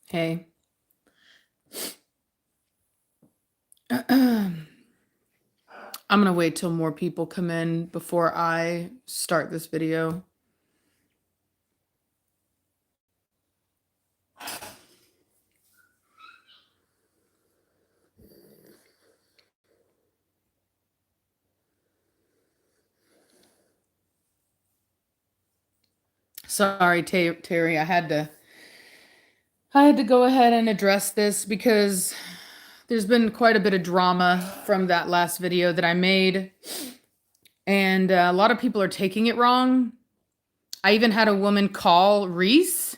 Hey. I'm gonna wait till more people come in before I start this video. Sorry, Terry, I had to go ahead and address this because there's been quite a bit of drama from that last video that I made, and a lot of people are taking it wrong. I even had a woman call Reese,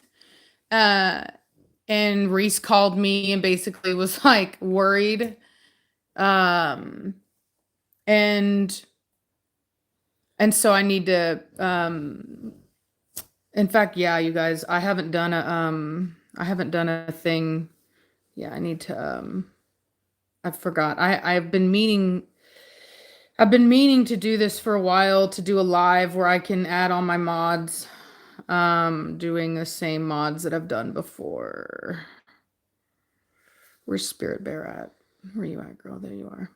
uh, and Reese called me and basically was like worried. Um, and so I need to in fact, yeah, you guys, I haven't done a thing. Yeah, I need to I forgot. I've been meaning to do this for a while, to do a live where I can add on my mods, doing the same mods that I've done before. Where's Spirit Bear at? Where you at, girl? There you are.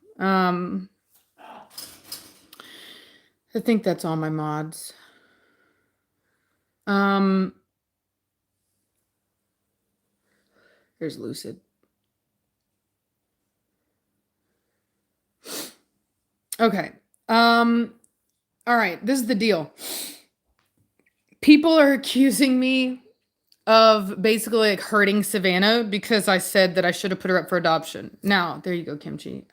I think that's all my mods. Here's Lucid. Okay. All right, this is the deal. People are accusing me of basically like hurting Savannah because I said that I should have put her up for adoption. Now, there you go, Kimchi.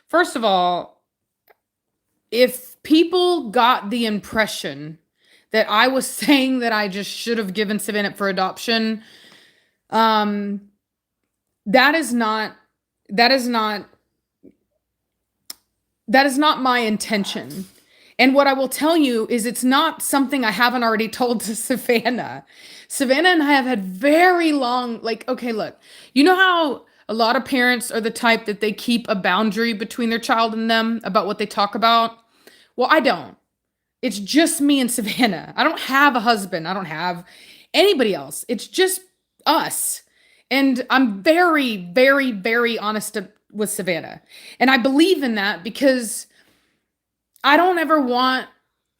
First of all, if people got the impression that I was saying that I just should have given Savannah up for adoption, that is not my intention. And what I will tell you is it's not something I haven't already told to Savannah. Savannah and I have had very long, like, okay, look, you know how a lot of parents are the type that they keep a boundary between their child and them about what they talk about? Well, I don't. It's just me and Savannah. I don't have a husband. I don't have anybody else. It's just us. And I'm very, very, very honest with Savannah. And I believe in that because I don't ever want,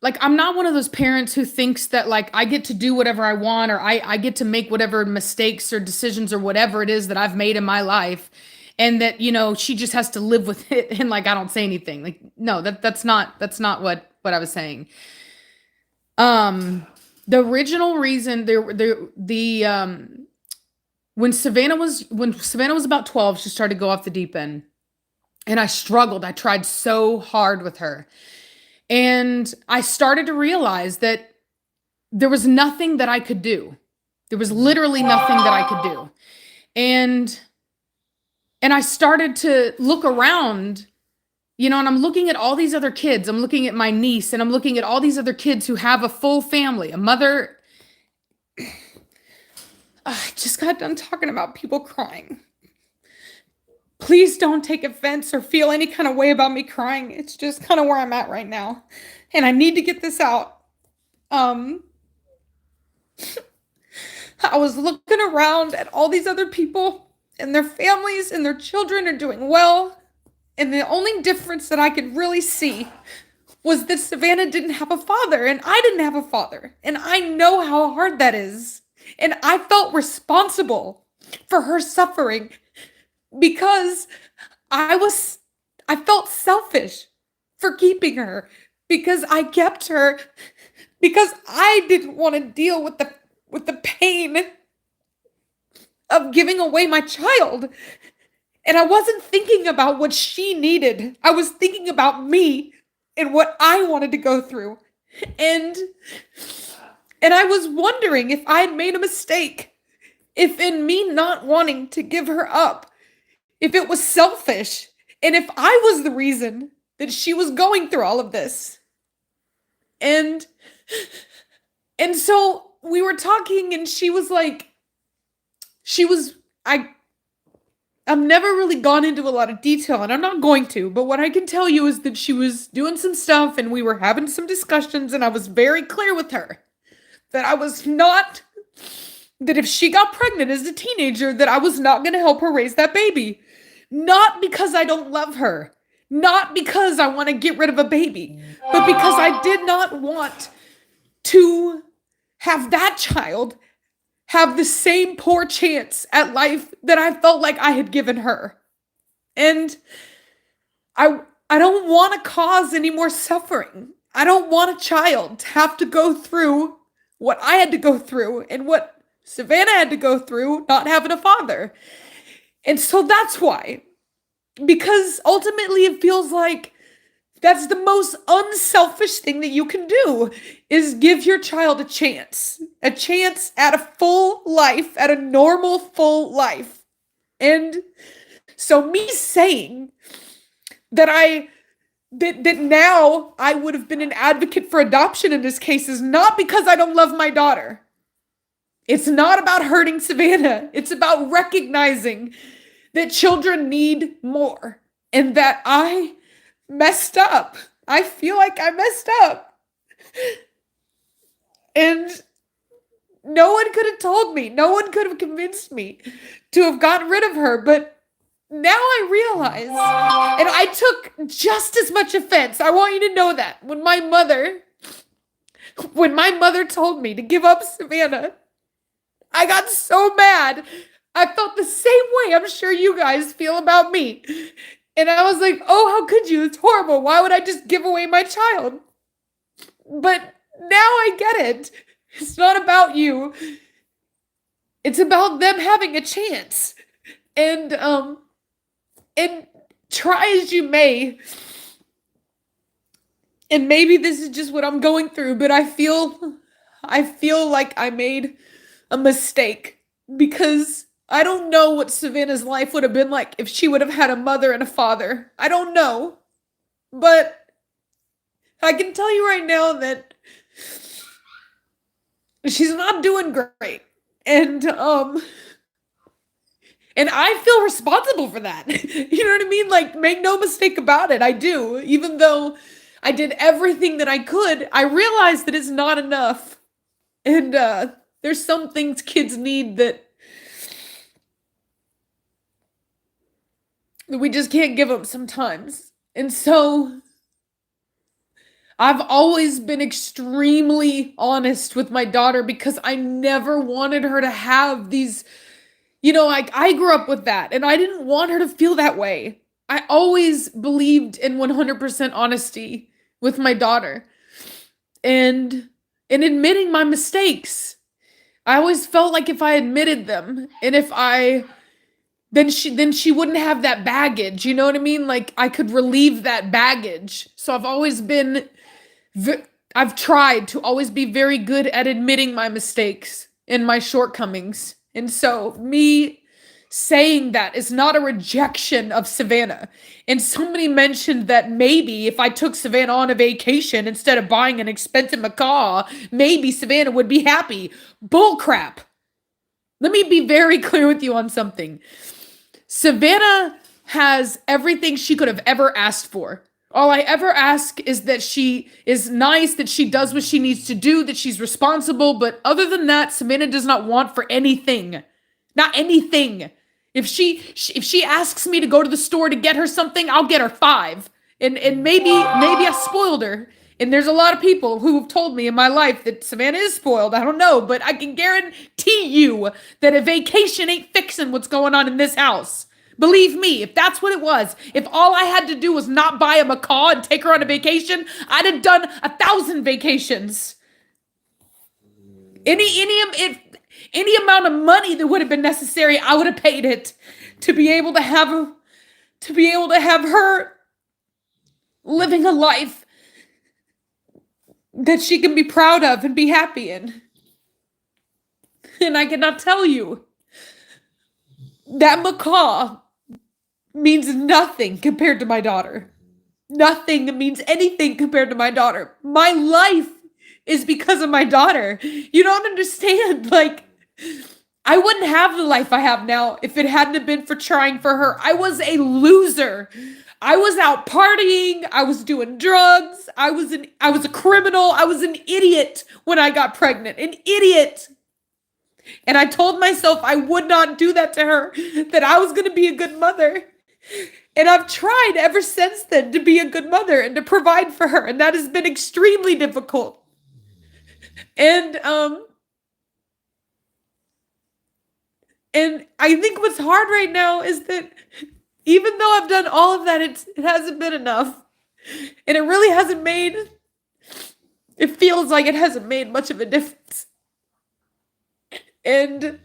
like, I'm not one of those parents who thinks that, like, I get to do whatever I want, or I get to make whatever mistakes or decisions or whatever it is that I've made in my life. And that, she just has to live with it and like I don't say anything. Like, no, that's not what I was saying. The original reason when Savannah was about 12, she started to go off the deep end. And I struggled. I tried so hard with her. And I started to realize that there was nothing that I could do. There was literally nothing that I could do. And I started to look around, and I'm looking at all these other kids. I'm looking at my niece, and I'm looking at all these other kids who have a full family, a mother. I just got done talking about people crying. Please don't take offense or feel any kind of way about me crying. It's just kind of where I'm at right now. And I need to get this out. I was looking around at all these other people and their families and their children are doing well. And the only difference that I could really see was that Savannah didn't have a father and I didn't have a father. And I know how hard that is. And I felt responsible for her suffering because I felt selfish for keeping her, because I kept her because I didn't want to deal with the pain of giving away my child. And I wasn't thinking about what she needed. I was thinking about me and what I wanted to go through. And I was wondering if I had made a mistake, if in me not wanting to give her up, if it was selfish, and if I was the reason that she was going through all of this. And so we were talking and she was like, I've never really gone into a lot of detail and I'm not going to, but what I can tell you is that she was doing some stuff and we were having some discussions and I was very clear with her that I was not that if she got pregnant as a teenager, that I was not going to help her raise that baby. Not because I don't love her, not because I want to get rid of a baby, but because I did not want to have that child have the same poor chance at life that I felt like I had given her. And I don't want to cause any more suffering. I don't want a child to have to go through what I had to go through and what Savannah had to go through not having a father. And so that's why. Because ultimately it feels like that's the most unselfish thing that you can do is give your child a chance at a full life, at a normal full life. And so me saying that that now I would have been an advocate for adoption in this case is not because I don't love my daughter. It's not about hurting Savannah. It's about recognizing that children need more and that I messed up. I feel like I messed up. And no one could have told me, no one could have convinced me to have gotten rid of her, but now I realize, and I took just as much offense. I want you to know that when my mother told me to give up Savannah, I got so mad. I felt the same way I'm sure you guys feel about me. And I was like, oh, how could you? It's horrible. Why would I just give away my child? But now I get it. It's not about you. It's about them having a chance. And try as you may, and maybe this is just what I'm going through, but I feel like I made a mistake because I don't know what Savannah's life would have been like if she would have had a mother and a father. I don't know. But I can tell you right now that she's not doing great. And I feel responsible for that. You know what I mean? Like, make no mistake about it. I do. Even though I did everything that I could, I realized that it's not enough. And there's some things kids need that we just can't give them sometimes. And so I've always been extremely honest with my daughter because I never wanted her to have these, I grew up with that and I didn't want her to feel that way. I always believed in 100% honesty with my daughter and in admitting my mistakes. I always felt like if I admitted them and then she wouldn't have that baggage, you know what I mean? Like I could relieve that baggage. So I've tried to always be very good at admitting my mistakes and my shortcomings. And so me saying that is not a rejection of Savannah. And somebody mentioned that maybe if I took Savannah on a vacation instead of buying an expensive macaw, maybe Savannah would be happy. Bullcrap. Let me be very clear with you on something. Savannah has everything she could have ever asked for. All I ever ask is that she is nice, that she does what she needs to do, that she's responsible. But other than that, Savannah does not want for anything. Not anything. If she asks me to go to the store to get her something, I'll get her 5. And maybe I spoiled her. And there's a lot of people who have told me in my life that Savannah is spoiled. I don't know, but I can guarantee you that a vacation ain't fixing what's going on in this house. Believe me, if that's what it was, if all I had to do was not buy a macaw and take her on a vacation, I'd have done 1,000 vacations. Any amount of money that would have been necessary, I would have paid it to be able to have her living a life that she can be proud of and be happy in. And I cannot tell you that macaw means nothing compared to my daughter. Nothing that means anything compared to my daughter. My life is because of my daughter. You don't understand. Like, I wouldn't have the life I have now if it hadn't have been for trying for her. I was a loser. I was out partying. I was doing drugs. I was a criminal. I was an idiot when I got pregnant. An idiot. And I told myself I would not do that to her, that I was going to be a good mother. And I've tried ever since then to be a good mother and to provide for her, and that has been extremely difficult. And I think what's hard right now is that even though I've done all of that, it hasn't been enough. And it really hasn't made, it feels like it hasn't made much of a difference. And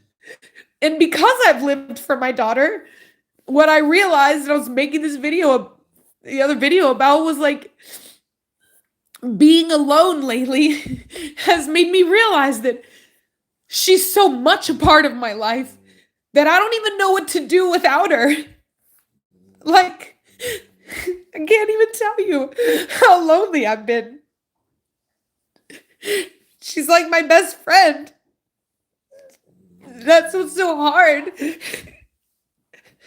because I've lived for my daughter, what I realized, and I was making this video, the other video about, was like, being alone lately has made me realize that she's so much a part of my life that I don't even know what to do without her. Like, I can't even tell you how lonely I've been. She's like my best friend. That's what's so hard.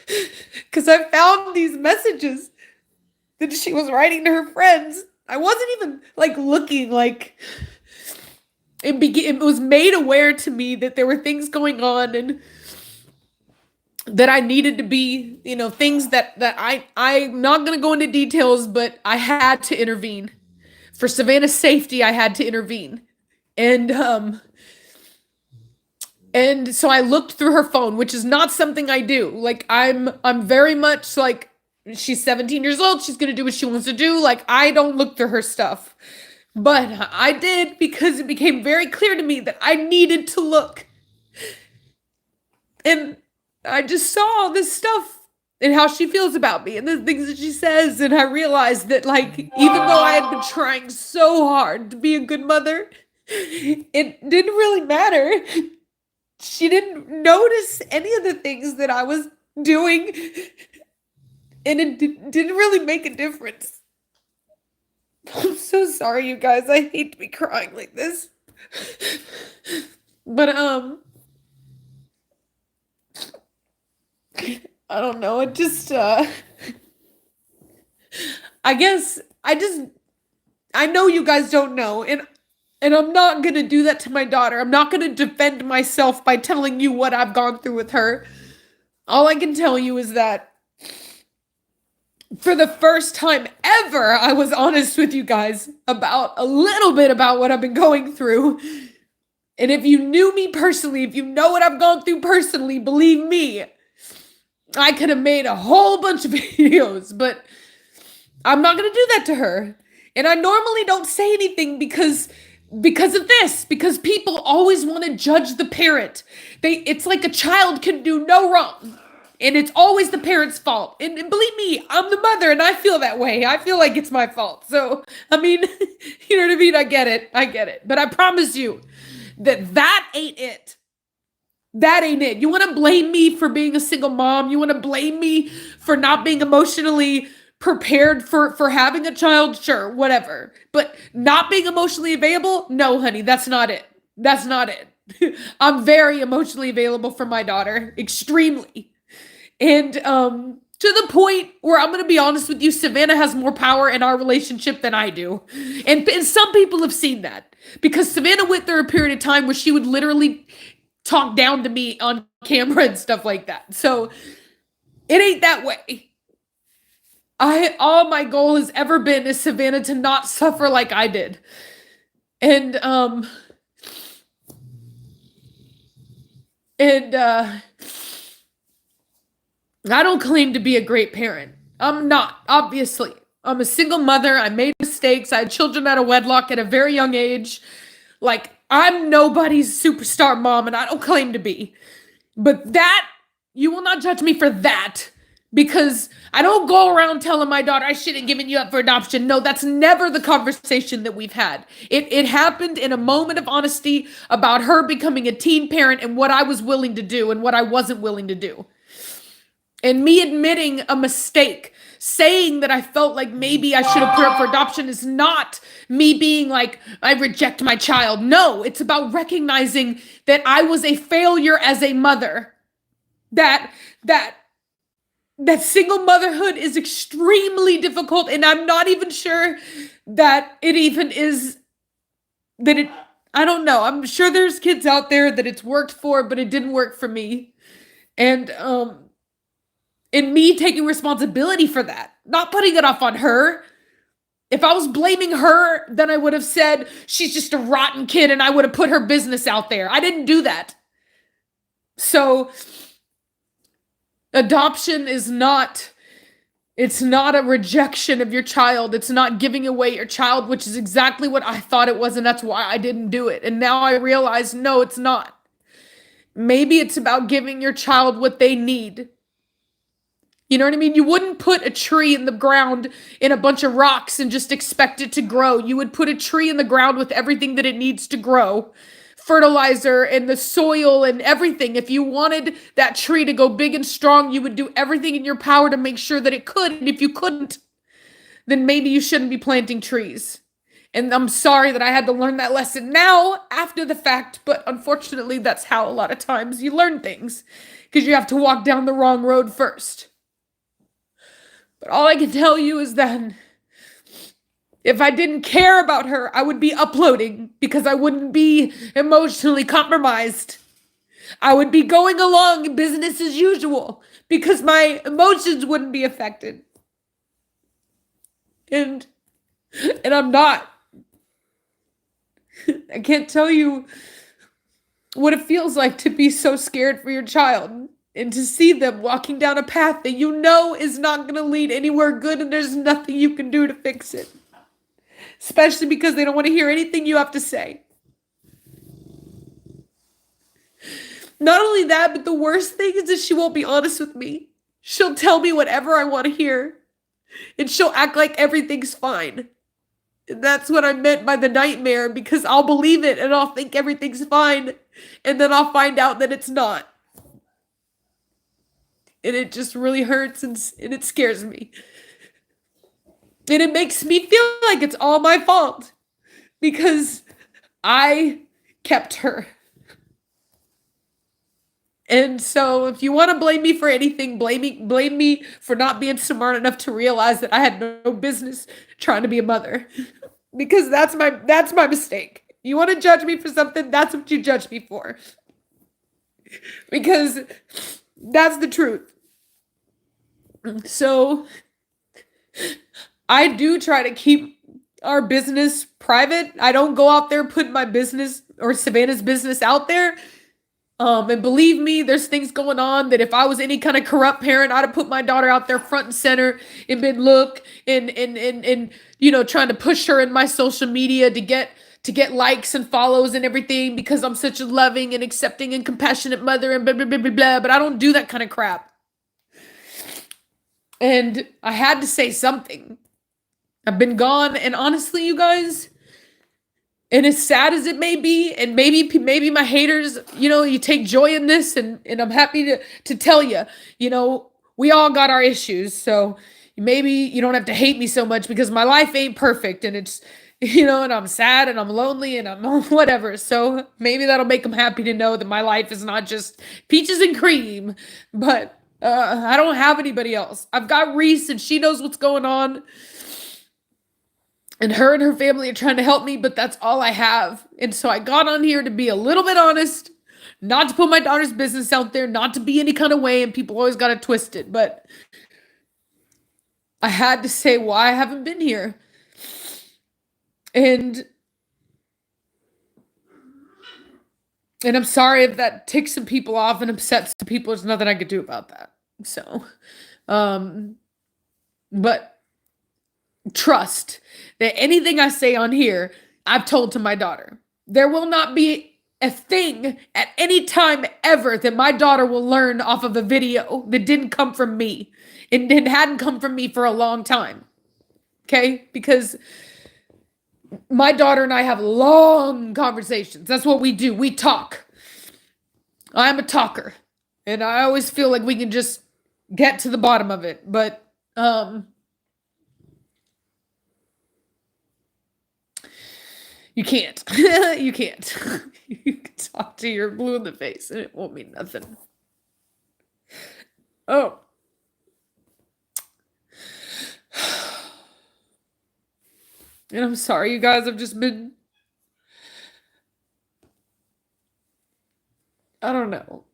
Because I found these messages that she was writing to her friends. I wasn't even like looking, like it was made aware to me that there were things going on and that I needed to be, things that I'm not going to go into details, but I had to intervene. For Savannah's safety, I had to intervene. And so I looked through her phone, which is not something I do. Like, I'm very much like, she's 17 years old, she's going to do what she wants to do. Like, I don't look through her stuff. But I did, because it became very clear to me that I needed to look. And I just saw all this stuff and how she feels about me and the things that she says. And I realized that, like, even though I had been trying so hard to be a good mother, it didn't really matter. She didn't notice any of the things that I was doing. And it didn't really make a difference. I'm so sorry, you guys. I hate to be crying like this. But, I don't know. It just, I guess, I know you guys don't know. And I'm not going to do that to my daughter. I'm not going to defend myself by telling you what I've gone through with her. All I can tell you is that for the first time ever, I was honest with you guys about a little bit about what I've been going through. And if you knew me personally, if you know what I've gone through personally, believe me, I could have made a whole bunch of videos, but I'm not going to do that to her. And I normally don't say anything because of this, because people always want to judge the parent. It's like a child can do no wrong. And it's always the parent's fault. And believe me, I'm the mother and I feel that way. I feel like it's my fault. So, I mean, you know what I mean? I get it. But I promise you that ain't it. That ain't it. You want to blame me for being a single mom? You want to blame me for not being emotionally prepared for having a child? Sure, whatever. But not being emotionally available? No, honey, that's not it. That's not it. I'm very emotionally available for my daughter. Extremely. And to the point where I'm going to be honest with you, Savannah has more power in our relationship than I do. And some people have seen that. Because Savannah went through a period of time where she would literally talk down to me on camera and stuff like that. So it ain't that way. All my goal has ever been is Savannah to not suffer like I did. And I don't claim to be a great parent. I'm not, obviously. I'm a single mother. I made mistakes. I had children out of wedlock at a very young age. Like, I'm nobody's superstar mom, and I don't claim to be. But that, you will not judge me for that. Because I don't go around telling my daughter I shouldn't have given you up for adoption. No, that's never the conversation that we've had. It happened in a moment of honesty about her becoming a teen parent and what I was willing to do and what I wasn't willing to do. And me admitting a mistake, saying that I felt like maybe I should have put up for adoption, is not me being like, I reject my child. No, it's about recognizing that I was a failure as a mother. That single motherhood is extremely difficult, and I'm not even sure that it even is, I don't know. I'm sure there's kids out there that it's worked for, but it didn't work for me. And in me taking responsibility for that, not putting it off on her. If I was blaming her, then I would have said she's just a rotten kid and I would have put her business out there. I didn't do that. So adoption is not, it's not a rejection of your child. It's not giving away your child, which is exactly what I thought it was, and that's why I didn't do it. And now I realize, no, it's not. Maybe it's about giving your child what they need. You know what I mean? You wouldn't put a tree in the ground in a bunch of rocks and just expect it to grow. You would put a tree in the ground with everything that it needs to grow. Fertilizer and the soil and everything. If you wanted that tree to go big and strong, you would do everything in your power to make sure that it could. And if you couldn't, then maybe you shouldn't be planting trees. And I'm sorry that I had to learn that lesson now after the fact, but unfortunately, that's how a lot of times you learn things because you have to walk down the wrong road first. But all I can tell you is that if I didn't care about her, I would be uploading because I wouldn't be emotionally compromised. I would be going along business as usual because my emotions wouldn't be affected. And I'm not. I can't tell you what it feels like to be so scared for your child and to see them walking down a path that you know is not going to lead anywhere good and there's nothing you can do to fix it. Especially because they don't want to hear anything you have to say. Not only that, but the worst thing is that she won't be honest with me. She'll tell me whatever I want to hear. And she'll act like everything's fine. And that's what I meant by the nightmare, because I'll believe it and I'll think everything's fine. And then I'll find out that it's not. And it just really hurts and it scares me. And it makes me feel like it's all my fault because I kept her. And so if you want to blame me for anything, blame me for not being smart enough to realize that I had no business trying to be a mother. Because that's my mistake. You want to judge me for something, that's what you judge me for. Because that's the truth. So I do try to keep our business private. I don't go out there putting my business or Savannah's business out there. And believe me, there's things going on that if I was any kind of corrupt parent, I'd have put my daughter out there front and center and been and you know, trying to push her in my social media to get likes and follows and everything because I'm such a loving and accepting and compassionate mother and blah blah blah blah blah. But I don't do that kind of crap. And I had to say something. I've been gone, and honestly, you guys, and as sad as it may be, and maybe my haters, you know, you take joy in this, and I'm happy to tell you, you know, we all got our issues, so maybe you don't have to hate me so much because my life ain't perfect, and it's, you know, and I'm sad, and I'm lonely, and I'm whatever, so maybe that'll make them happy to know that my life is not just peaches and cream, but I don't have anybody else. I've got Reese, and she knows what's going on. And her and her family are trying to help me, but that's all I have. And so I got on here to be a little bit honest, not to put my daughter's business out there, not to be any kind of way, and people always got to twist it. But I had to say why I haven't been here. And I'm sorry if that ticks some people off and upsets some people. There's nothing I could do about that. So, but trust that anything I say on here, I've told to my daughter. There will not be a thing at any time ever that my daughter will learn off of a video that didn't come from me. It hadn't come from me for a long time. Okay? Because my daughter and I have long conversations. That's what we do. We talk. I'm a talker. And I always feel like we can just get to the bottom of it. But, you can't. You can't. You can talk to your blue in the face and it won't mean nothing. Oh. And I'm sorry, you guys. I've just been I don't know.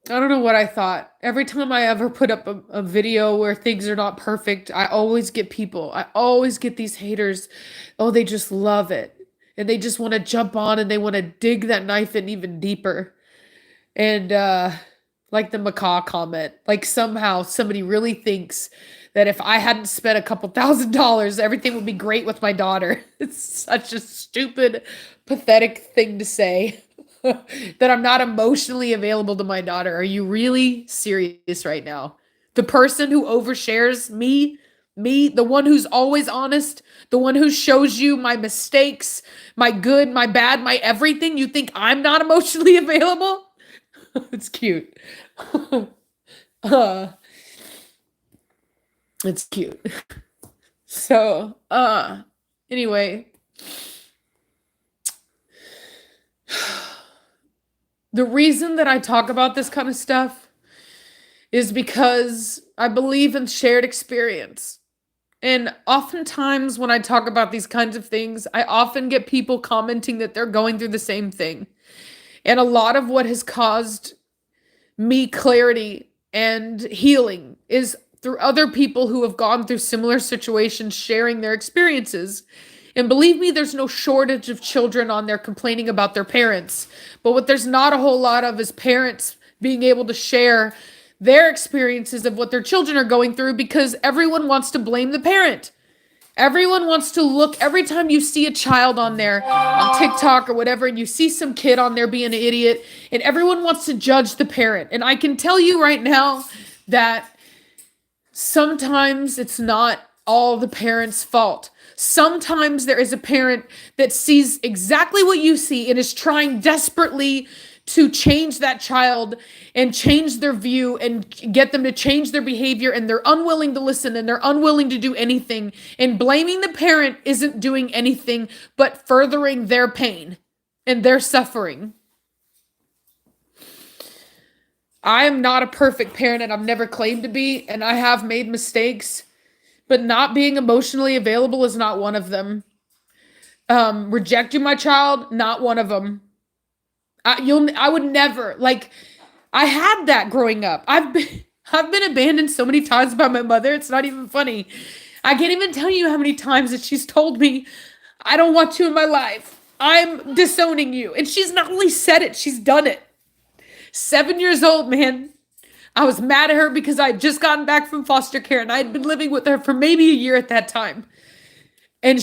I don't know what I thought. Every time I ever put up a video where things are not perfect, I always get these haters. Oh, they just love it. And they just want to jump on and they want to dig that knife in even deeper. And like the macaw comment, like somehow somebody really thinks that if I hadn't spent a couple $1,000s, everything would be great with my daughter. It's such a stupid, pathetic thing to say. That I'm not emotionally available to my daughter. Are you really serious right now? The person who overshares me, the one who's always honest, the one who shows you my mistakes, my good, my bad, my everything, you think I'm not emotionally available? It's cute. uh, it's cute. So, anyway, the reason that I talk about this kind of stuff is because I believe in shared experience. And oftentimes, when I talk about these kinds of things, I often get people commenting that they're going through the same thing. And a lot of what has caused me clarity and healing is through other people who have gone through similar situations sharing their experiences. And believe me, there's no shortage of children on there complaining about their parents. But what there's not a whole lot of is parents being able to share their experiences of what their children are going through because everyone wants to blame the parent. Everyone wants to look every time you see a child on there on TikTok or whatever, and you see some kid on there being an idiot, and everyone wants to judge the parent. And I can tell you right now that sometimes it's not all the parent's fault. Sometimes there is a parent that sees exactly what you see and is trying desperately to change that child and change their view and get them to change their behavior, and they're unwilling to listen and they're unwilling to do anything. And blaming the parent isn't doing anything but furthering their pain and their suffering. I am not a perfect parent and I've never claimed to be, and I have made mistakes, but not being emotionally available is not one of them. Rejecting my child, not one of them. I would never, like, I had that growing up. I've been abandoned so many times by my mother. It's not even funny. I can't even tell you how many times that she's told me, I don't want you in my life. I'm disowning you. And she's not only said it, she's done it. 7 years old, man. I was mad at her because I had just gotten back from foster care and I had been living with her for maybe a year at that time. And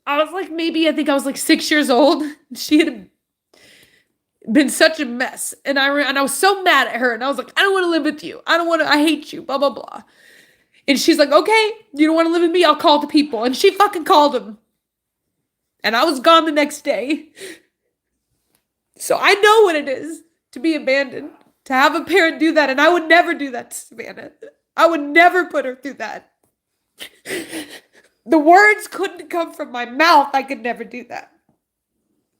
I was like, maybe, I think I was like 6 years old. She had been such a mess. And I was so mad at her. And I was like, I don't want to live with you. I hate you, blah, blah, blah. And she's like, okay, you don't want to live with me? I'll call the people. And she fucking called them. And I was gone the next day. So I know what it is to be abandoned, to have a parent do that. And I would never do that to Savannah. I would never put her through that. The words couldn't come from my mouth. I could never do that.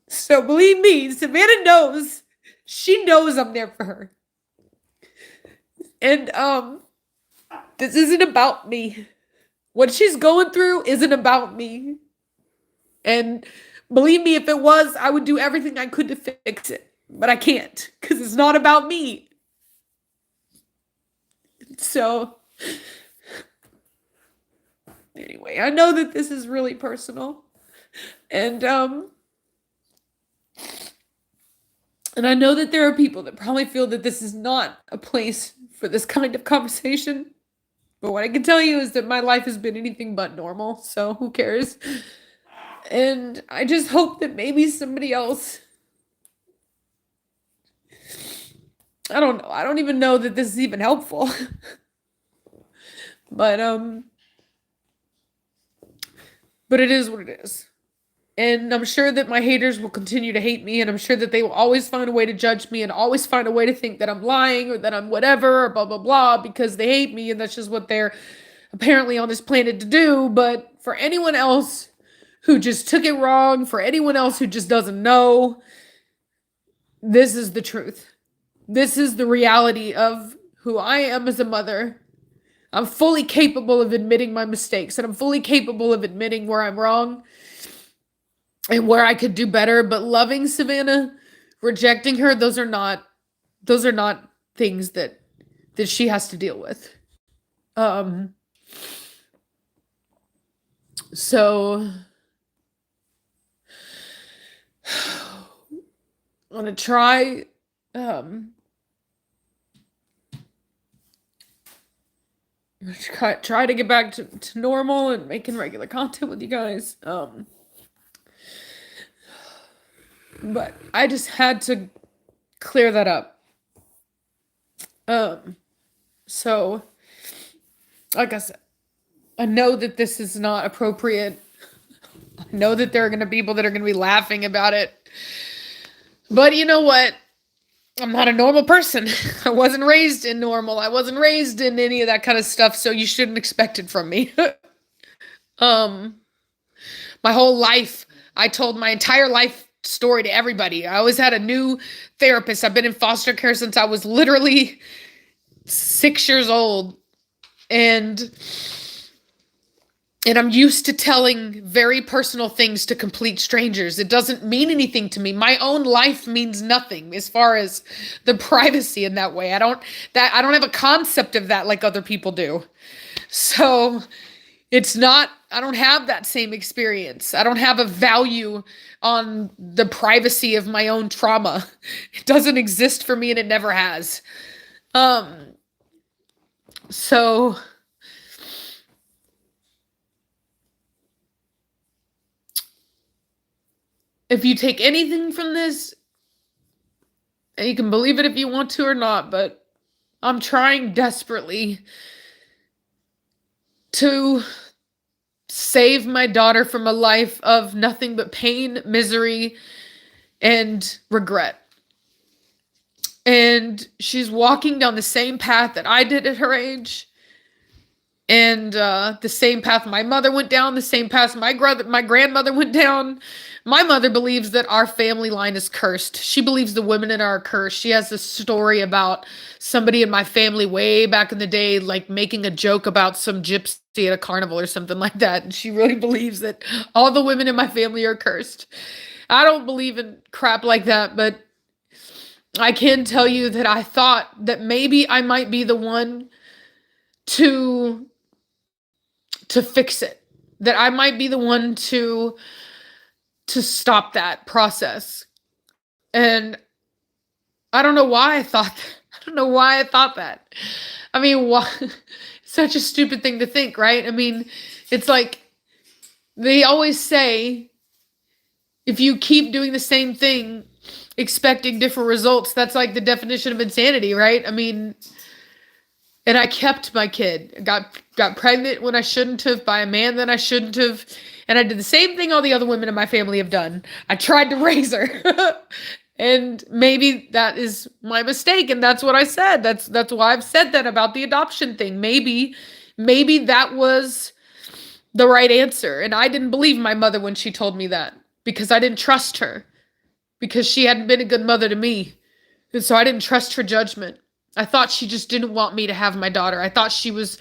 So believe me, Savannah knows. She knows I'm there for her. And this isn't about me. What she's going through isn't about me. And believe me, if it was, I would do everything I could to fix it. But I can't, because it's not about me. So anyway, I know that this is really personal. And I know that there are people that probably feel that this is not a place for this kind of conversation. But what I can tell you is that my life has been anything but normal, so who cares? And I just hope that maybe somebody else, I don't know. I don't even know that this is even helpful. But it is what it is. And I'm sure that my haters will continue to hate me, and I'm sure that they will always find a way to judge me and always find a way to think that I'm lying or that I'm whatever or blah, blah, blah, because they hate me and that's just what they're apparently on this planet to do. But for anyone else who just took it wrong, for anyone else who just doesn't know, this is the truth. This is the reality of who I am as a mother. I'm fully capable of admitting my mistakes, and I'm fully capable of admitting where I'm wrong and where I could do better. But loving Savannah rejecting her, those are not things that she has to deal with. Um so I'm gonna um try to get back to normal and making regular content with you guys. But I just had to clear that up. Um so like I said, I know that this is not appropriate. I know that there are gonna be people that are gonna be laughing about it. But you know what? I'm not a normal person. I wasn't raised in normal. I wasn't raised in any of that kind of stuff, so you shouldn't expect it from me. um my whole life, I told my entire life story to everybody. I always had a new therapist. I've been in foster care since I was literally 6 years old. And I'm used to telling very personal things to complete strangers. It doesn't mean anything to me. My own life means nothing as far as the privacy in that way. I don't have a concept of that like other people do. So I don't have that same experience. I don't have a value on the privacy of my own trauma. It doesn't exist for me and it never has. So if you take anything from this, and you can believe it if you want to or not, but I'm trying desperately to save my daughter from a life of nothing but pain, misery, and regret. And she's walking down the same path that I did at her age. And the same path my mother went down, the same path my grandmother went down. My mother believes that our family line is cursed. She believes the women in our cursed. She has this story about somebody in my family way back in the day, like making a joke about some gypsy at a carnival or something like that. And she really believes that all the women in my family are cursed. I don't believe in crap like that, but I can tell you that I thought that maybe I might be the one to fix it. That I might be the one to stop that process. And I don't know why I thought that. I don't know why I thought that. I mean, why? Such a stupid thing to think, right? I mean, it's like they always say if you keep doing the same thing expecting different results, that's like the definition of insanity, right? I mean, and I kept my kid. Got pregnant when I shouldn't have by a man that I shouldn't have. And I did the same thing all the other women in my family have done. I tried to raise her. And maybe that is my mistake, and that's what I said. That's why I've said that about the adoption thing. Maybe that was the right answer. And I didn't believe my mother when she told me that because I didn't trust her. Because she hadn't been a good mother to me. And so I didn't trust her judgment. I thought she just didn't want me to have my daughter. I thought she was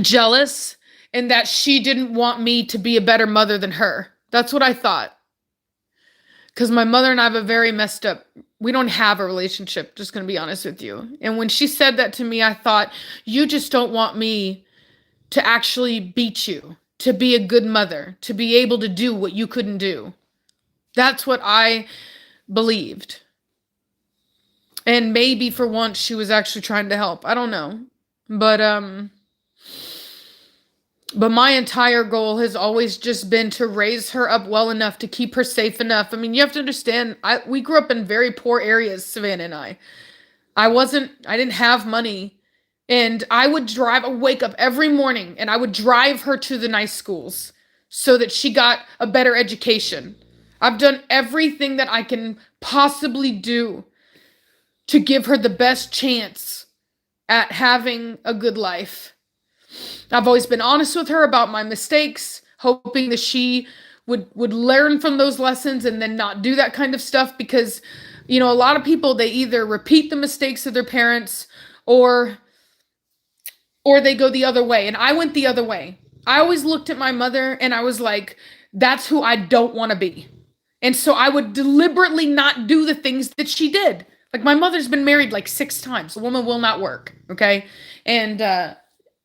jealous and that she didn't want me to be a better mother than her. That's what I thought. Because my mother and I have a very messed up, we don't have a relationship, just going to be honest with you. And when she said that to me, I thought, you just don't want me to actually beat you, to be a good mother, to be able to do what you couldn't do. That's what I believed. And maybe for once she was actually trying to help. I don't know. But my entire goal has always just been to raise her up well enough to keep her safe enough. I mean, you have to understand, we grew up in very poor areas, Savannah and I. I didn't have money. And I would wake up every morning and I would drive her to the nice schools so that she got a better education. I've done everything that I can possibly do to give her the best chance at having a good life. I've always been honest with her about my mistakes, hoping that she would learn from those lessons and then not do that kind of stuff because, a lot of people, they either repeat the mistakes of their parents or they go the other way. And I went the other way. I always looked at my mother and I was like, that's who I don't want to be. And so I would deliberately not do the things that she did. Like my mother's been married like 6 times. The woman will not work. Okay. And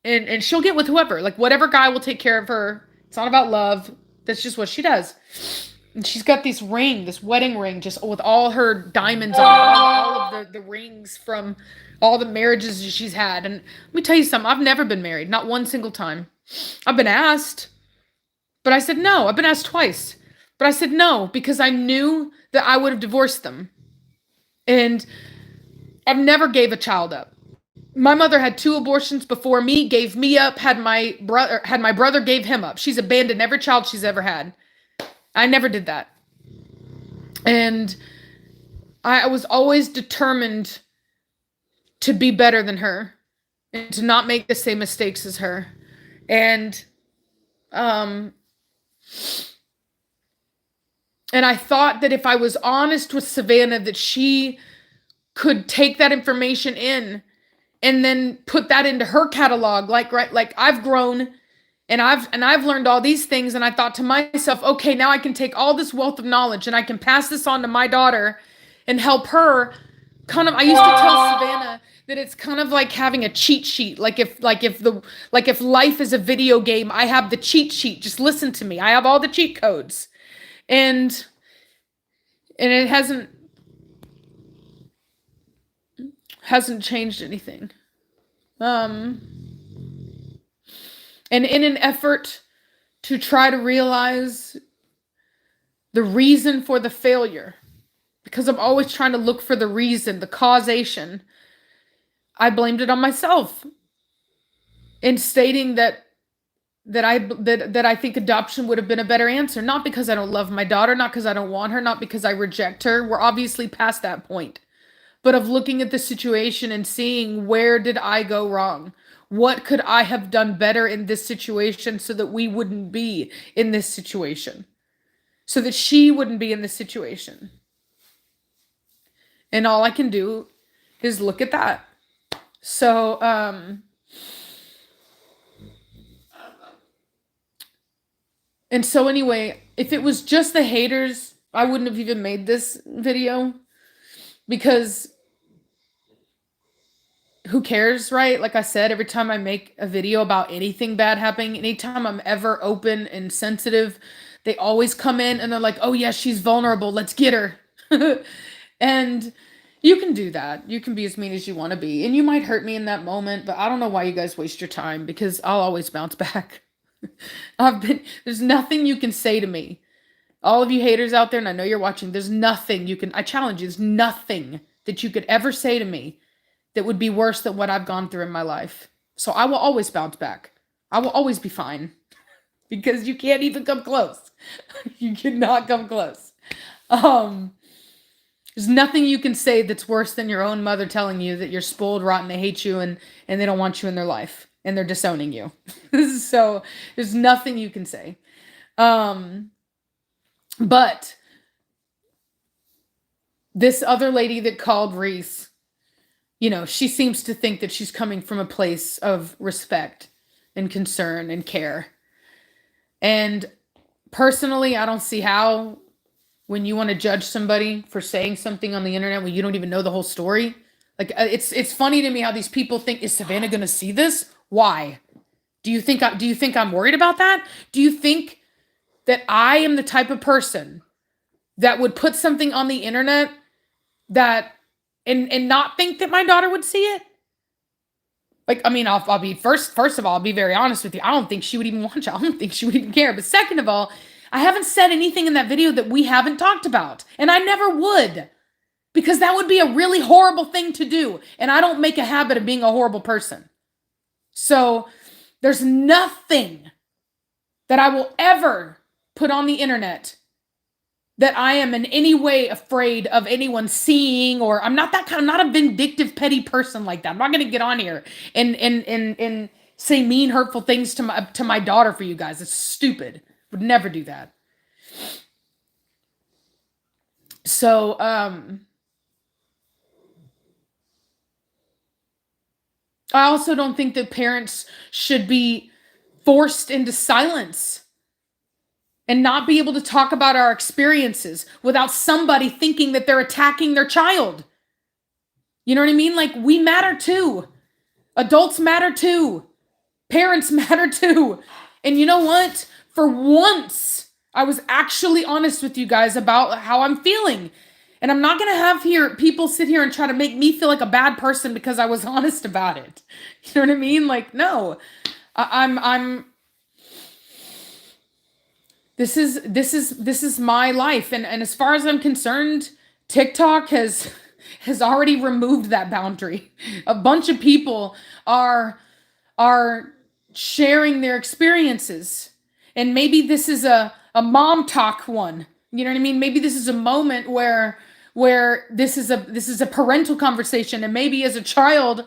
and she'll get with whoever. Like whatever guy will take care of her. It's not about love. That's just what she does. And she's got this ring, this wedding ring, just with all her diamonds on it, all of the rings from all the marriages she's had. And let me tell you something, I've never been married, not one single time. I've been asked, but I said no. I've been asked twice, but I said no because I knew that I would have divorced them. And I've never gave a child up. My mother had 2 abortions before me, gave me up, had my brother gave him up. She's abandoned every child she's ever had. I never did that. And I was always determined to be better than her and to not make the same mistakes as her. And I thought that if I was honest with Savannah, that she could take that information in and then put that into her catalog. Like I've grown and I've learned all these things. And I thought to myself, okay, now I can take all this wealth of knowledge and I can pass this on to my daughter and help her kind of, I used to tell Savannah that it's kind of like having a cheat sheet. Like if life is a video game, I have the cheat sheet. Just listen to me. I have all the cheat codes. And it hasn't changed anything. And in an effort to try to realize the reason for the failure, because I'm always trying to look for the reason, the causation, I blamed it on myself in stating that I think adoption would have been a better answer. Not because I don't love my daughter, not because I don't want her, not because I reject her. We're obviously past that point. But of looking at the situation and seeing, where did I go wrong? What could I have done better in this situation so that we wouldn't be in this situation? So that she wouldn't be in this situation. And all I can do is look at that. So, and so anyway, if it was just the haters, I wouldn't have even made this video, because who cares, right? Like I said, every time I make a video about anything bad happening, anytime I'm ever open and sensitive, they always come in and they're like, oh yeah, she's vulnerable, let's get her. And you can do that. You can be as mean as you want to be. And you might hurt me in that moment, but I don't know why you guys waste your time, because I'll always bounce back. There's nothing you can say to me. All of you haters out there, and I know you're watching, there's nothing you can, I challenge you, there's nothing that you could ever say to me that would be worse than what I've gone through in my life. So I will always bounce back. I will always be fine, because you can't even come close. You cannot come close. There's nothing you can say that's worse than your own mother telling you that you're spoiled, rotten, they hate you, and they don't want you in their life, and they're disowning you. So there's nothing you can say. But this other lady that called Reese, you know, she seems to think that she's coming from a place of respect and concern and care. And personally, I don't see how, when you want to judge somebody for saying something on the internet when you don't even know the whole story. Like, it's funny to me how these people think, is Savannah going to see this? Why? Do you think I'm worried about that? Do you think that I am the type of person that would put something on the internet that and not think that my daughter would see it? Like, I mean, I'll be first of all, I'll be very honest with you. I don't think she would even watch it. I don't think she would even care. But second of all, I haven't said anything in that video that we haven't talked about. And I never would. Because that would be a really horrible thing to do. And I don't make a habit of being a horrible person. So there's nothing that I will ever put on the internet that I am in any way afraid of anyone seeing, or I'm not a vindictive, petty person like that. I'm not going to get on here and say mean, hurtful things to my daughter for you guys. It's stupid. Would never do that. So, I also don't think that parents should be forced into silence and not be able to talk about our experiences without somebody thinking that they're attacking their child. You know what I mean? Like, we matter too. Adults matter too. Parents matter too. And you know what? For once, I was actually honest with you guys about how I'm feeling. And I'm not going to have here people sit here and try to make me feel like a bad person because I was honest about it. You know what I mean? Like, no. I'm this is my life, and as far as I'm concerned, TikTok has already removed that boundary. A bunch of people are sharing their experiences, and maybe this is a mom talk one. You know what I mean? Maybe this is a moment where this is a parental conversation, and maybe as a child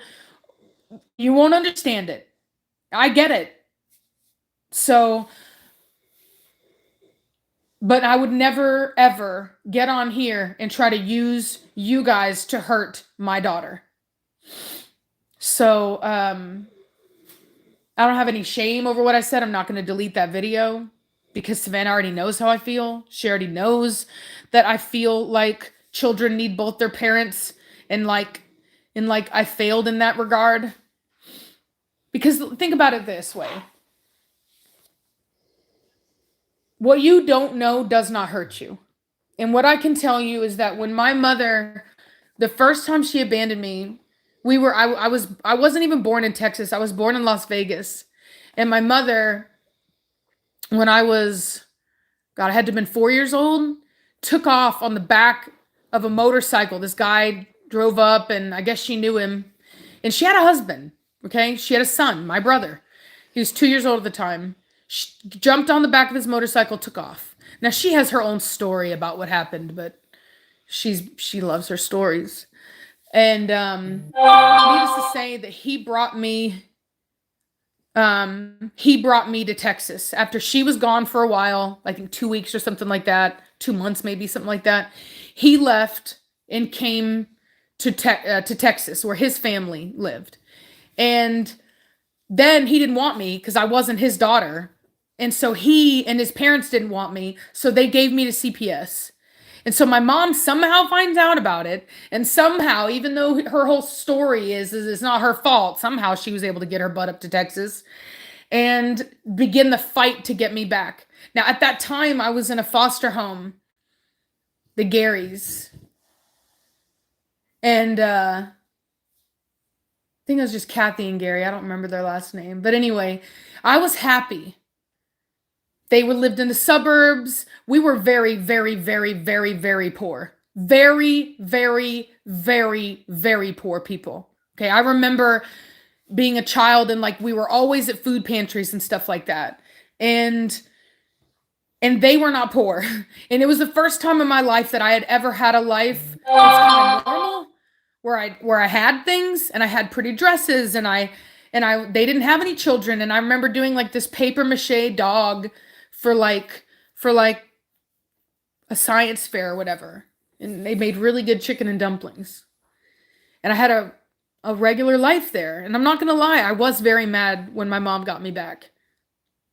you won't understand it. I get it. So, but I would never ever get on here and try to use you guys to hurt my daughter. So, I don't have any shame over what I said. I'm not going to delete that video because Savannah already knows how I feel. She already knows that I feel like children need both their parents, and like I failed in that regard. Because think about it this way. What you don't know does not hurt you. And what I can tell you is that when my mother, the first time she abandoned me, I wasn't even born in Texas. I was born in Las Vegas. And my mother, when I was, God, I had to have been 4 years old, took off on the back of a motorcycle. This guy drove up, and I guess she knew him. And she had a husband, okay? She had a son, my brother. He was 2 years old at the time. She jumped on the back of his motorcycle, took off. Now, she has her own story about what happened, but she loves her stories. And needless to say that he brought me to Texas after she was gone for a while, I think 2 weeks or something like that, 2 months maybe, something like that. He left and came to Texas where his family lived. And then he didn't want me because I wasn't his daughter. And so he and his parents didn't want me, so they gave me to CPS. And so my mom somehow finds out about it, and somehow, even though her whole story is it's not her fault, somehow she was able to get her butt up to Texas and begin the fight to get me back. Now, at that time, I was in a foster home, the Garys. And I think it was just Kathy and Gary. I don't remember their last name. But anyway, I was happy. They lived in the suburbs. We were very, very, very, very, very poor. Very, very, very, very poor people. Okay, I remember being a child and like we were always at food pantries and stuff like that. And they were not poor. And it was the first time in my life that I had ever had a life that's kind of normal, where I had things and I had pretty dresses and they didn't have any children. And I remember doing like this paper mache dog for like a science fair or whatever. And they made really good chicken and dumplings. And I had a regular life there. And I'm not going to lie, I was very mad when my mom got me back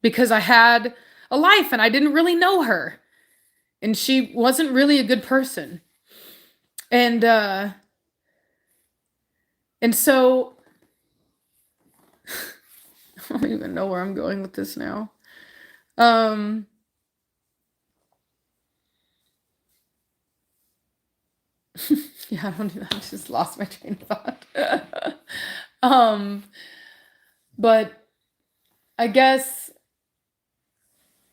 because I had a life and I didn't really know her. And she wasn't really a good person. And so I don't even know where I'm going with this now. Yeah, I just lost my train of thought. But I guess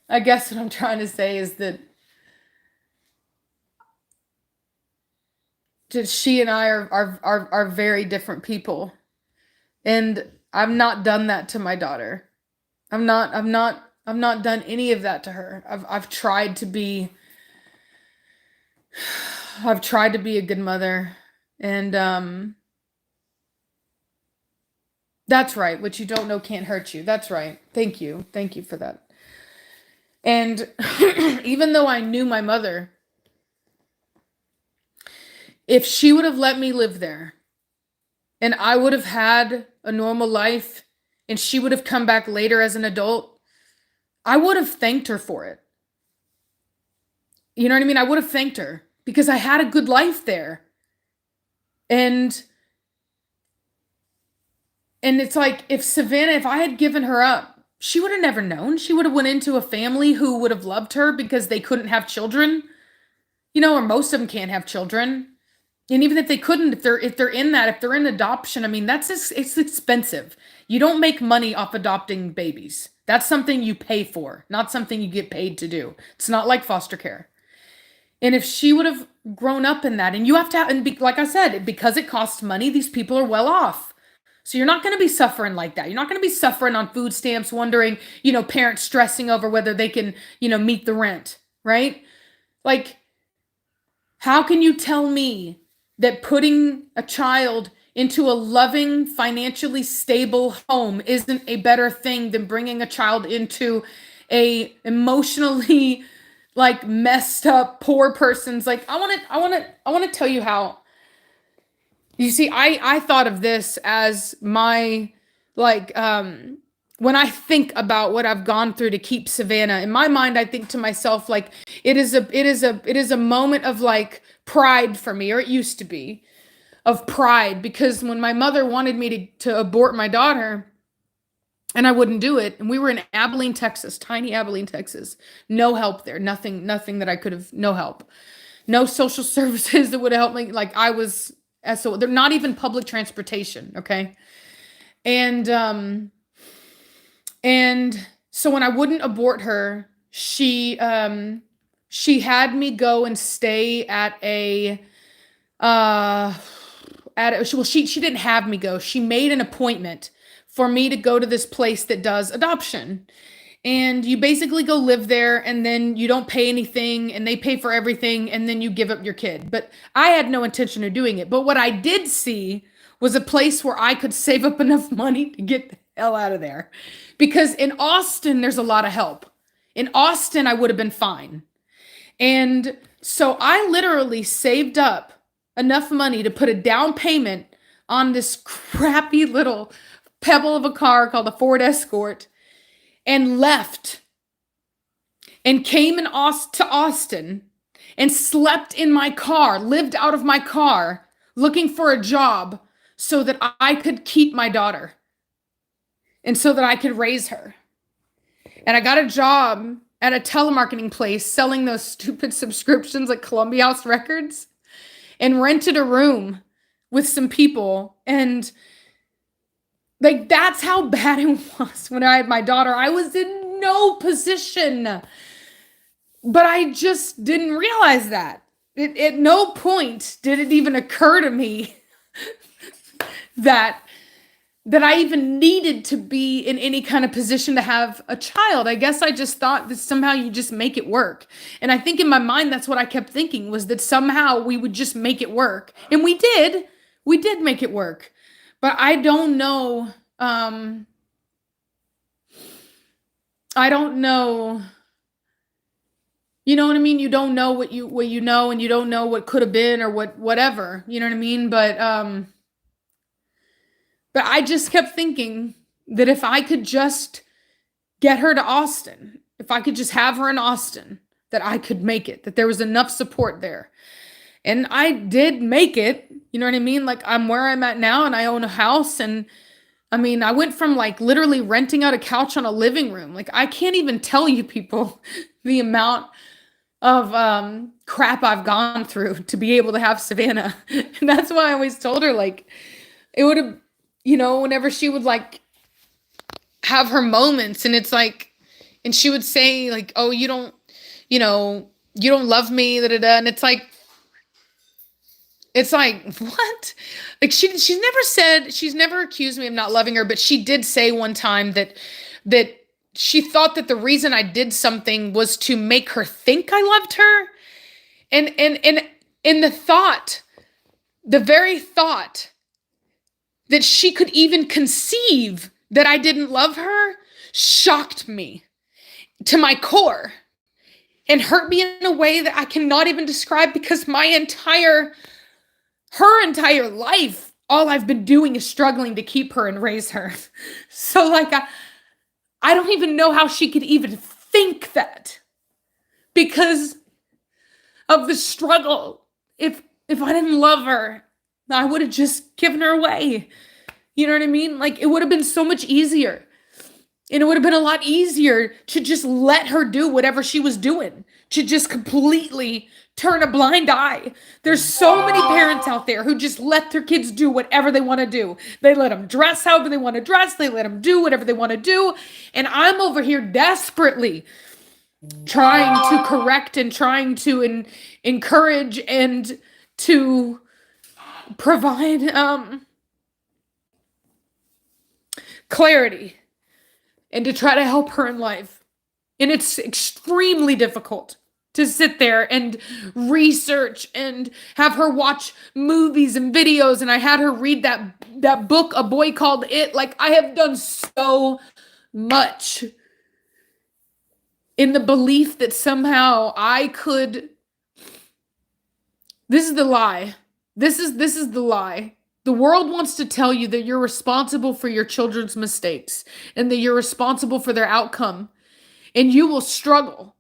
what I'm trying to say is that she and I are very different people. And I've not done that to my daughter. I've not done any of that to her. I've tried to be a good mother. And that's right. What you don't know can't hurt you. That's right. Thank you. Thank you for that. And even though I knew my mother, if she would have let me live there and I would have had a normal life and she would have come back later as an adult, I would have thanked her for it. You know what I mean? I would have thanked her because I had a good life there. And it's like if Savannah, if I had given her up, she would have never known. She would have went into a family who would have loved her because they couldn't have children, or most of them can't have children. And even if they couldn't, if they're in adoption, I mean, it's expensive. You don't make money off adopting babies. That's something you pay for, not something you get paid to do. It's not like foster care. And if she would have grown up in that, and you have to, like I said, because it costs money, these people are well off. So you're not going to be suffering like that. You're not going to be suffering on food stamps, wondering, parents stressing over whether they can, meet the rent, right? Like, how can you tell me that putting a child into a loving, financially stable home isn't a better thing than bringing a child into a emotionally like messed up poor person's? Like, I want to tell you how. You see, I thought of this as my like when I think about what I've gone through to keep Savannah, in my mind I think to myself, like, it is a moment of like pride for me, or it used to be, of pride, because when my mother wanted me to abort my daughter and I wouldn't do it, and we were in Abilene, Texas, tiny Abilene, Texas, no help there, nothing that I could have, no help, no social services that would have helped me. Like, I was, so they're not even public transportation, okay? And so when I wouldn't abort her, she had me go and stay at a she didn't have me go. She made an appointment for me to go to this place that does adoption. And you basically go live there, and then you don't pay anything, and they pay for everything, and then you give up your kid. But I had no intention of doing it. But what I did see was a place where I could save up enough money to get the hell out of there. Because in Austin, there's a lot of help. In Austin, I would have been fine. And so I literally saved up enough money to put a down payment on this crappy little pebble of a car called a Ford Escort, and left and came to Austin and slept in my car, lived out of my car, looking for a job so that I could keep my daughter and so that I could raise her. And I got a job at a telemarketing place selling those stupid subscriptions like Columbia House Records, and rented a room with some people. And like, that's how bad it was when I had my daughter. I was in no position, but I just didn't realize that. At no point did it even occur to me that I even needed to be in any kind of position to have a child. I guess I just thought that somehow you just make it work. And I think in my mind, that's what I kept thinking, was that somehow we would just make it work. And we did. We did make it work. But I don't know. I don't know. You know what I mean? You don't know what you know, and you don't know what could have been, or whatever. You know what I mean? But I just kept thinking that if I could just get her to Austin, if I could just have her in Austin, that I could make it, that there was enough support there. And I did make it. You know what I mean? Like, I'm where I'm at now, and I own a house. And I mean, I went from like literally renting out a couch on a living room. Like, I can't even tell you people the amount of crap I've gone through to be able to have Savannah. And that's why I always told her, like, it would have, whenever she would like have her moments, and it's like, and she would say like, oh, you don't love me, da da da. And it's like, what? Like, she's never accused me of not loving her, but she did say one time that she thought that the reason I did something was to make her think I loved her. And the very thought that she could even conceive that I didn't love her shocked me to my core and hurt me in a way that I cannot even describe, because her entire life, all I've been doing is struggling to keep her and raise her. So like, I don't even know how she could even think that, because of the struggle. If I didn't love her, I would have just given her away. You know what I mean? Like, it would have been so much easier. And it would have been a lot easier to just let her do whatever she was doing, to just completely turn a blind eye. There's so many parents out there who just let their kids do whatever they want to do. They let them dress however they want to dress. They let them do whatever they want to do. And I'm over here desperately trying to correct and trying to encourage and to provide clarity and to try to help her in life. And it's extremely difficult to sit there and research and have her watch movies and videos. And I had her read that book, A Boy Called It. Like, I have done so much in the belief that somehow I could. This is the lie. This is the lie. The world wants to tell you that you're responsible for your children's mistakes and that you're responsible for their outcome. And you will struggle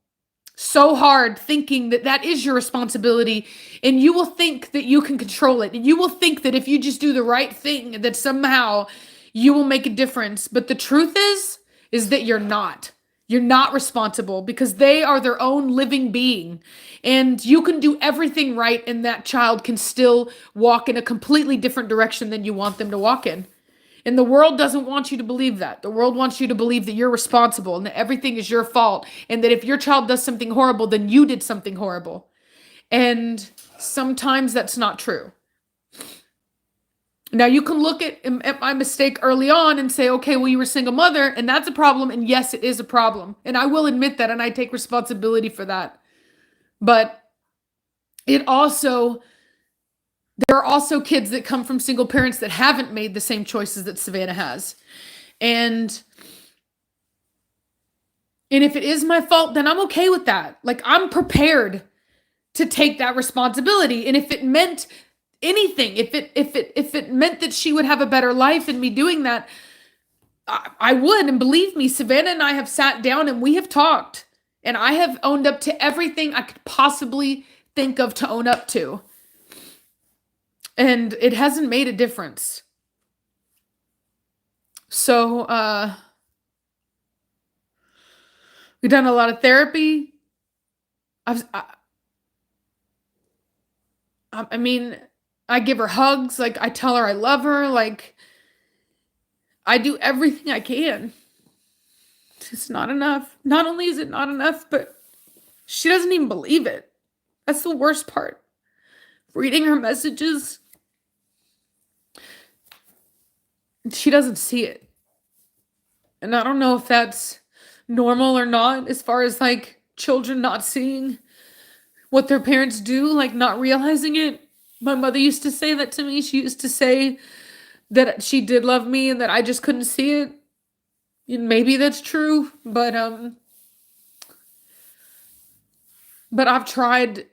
so hard thinking that that is your responsibility. And you will think that you can control it. And you will think that if you just do the right thing, that somehow you will make a difference. But the truth is that you're not. You're not responsible because they are their own living being. And you can do everything right and that child can still walk in a completely different direction than you want them to walk in. And the world doesn't want you to believe that. The world wants you to believe that you're responsible and that everything is your fault. And that if your child does something horrible, then you did something horrible. And sometimes that's not true. Now, you can look at my mistake early on and say, okay, well, you were a single mother, and that's a problem. And yes, it is a problem. And I will admit that, and I take responsibility for that. But there are also kids that come from single parents that haven't made the same choices that Savannah has. And if it is my fault, then I'm okay with that. Like, I'm prepared to take that responsibility. And if it meant anything, if it meant that she would have a better life in me doing that, I would. And believe me, Savannah and I have sat down and we have talked. And I have owned up to everything I could possibly think of to own up to. And it hasn't made a difference. So, we've done a lot of therapy. I mean, I give her hugs. Like, I tell her I love her. Like, I do everything I can. It's not enough. Not only is it not enough, but she doesn't even believe it. That's the worst part. Reading her messages, she doesn't see it. And I don't know if that's normal or not, as far as like children not seeing what their parents do, like not realizing it. My mother used to say that to me. She used to say that she did love me and that I just couldn't see it. And maybe that's true, but I've tried.